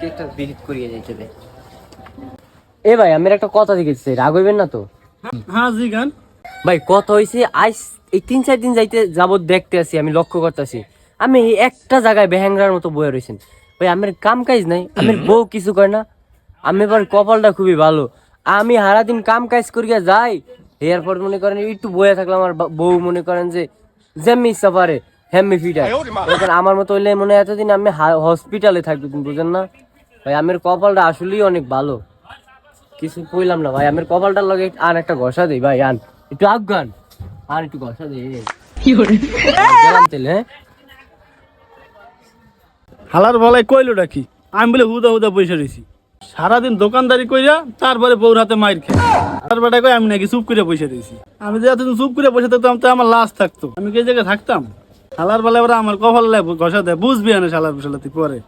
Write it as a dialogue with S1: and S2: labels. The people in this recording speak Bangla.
S1: আজকে একটা ভিজিট করিয়ে যাইতে দে। এ ভাই আমি একটা কথা জিজ্ঞেস রাগ হইবেন না তো?
S2: হ্যাঁ জি গান
S1: ভাই কথা হইছে আজ এই 3-4 দিন যাইতে যাবত দেখতে আসি, আমি লক্ষ্য করতেছি আমি একটা জায়গায় বেহেংরার মতো বয়ে রয়েছেন। ভাই আমার কাম কাজ নাই, আমার বউ কিছু করে না। আমি এবার কপালটা খুবই ভালো, আমি সারাদিন কাম কাজ করিয়া যাই, এরপর মনে করেন একটু বয়ে থাকলাম, আমার বউ মনে করেন যে যেমনি ইচ্ছা পারে হেমনি ফিটায়। আমার মতো হইলে মনে হয় এতদিন আমি হসপিটালে থাকবো, তুমি বুঝেন না ভাই। আমার কপালটা আসলেই অনেক ভালো, কিছু কইলাম না ভাই। আমার কপালটার লগে আর একটা ঘষা দেই ভাই, আন একটু আফগান, আর একটু ঘষা দেই গেলাম তেলে। হ্যাঁ
S2: হালার বলাই কইলোটা কি? আমি বলে হুদা হুদা পয়সা রয়েছি, সারাদিন দোকানদারি কইরা তারপরে বউর হাতে মাইর খাই। তার বেটা কই আমি নাকি চুপ করে পয়সা রয়েছি। আমি যে এতদিন চুপ করে পয়সা থাকতাম তো আমার লাশ থাকতো, আমি কে জায়গায় থাকতাম। হালার বেলা ওরা আমার কপাল ঘষা দেয়, বুঝবি না শালার তুই পরে।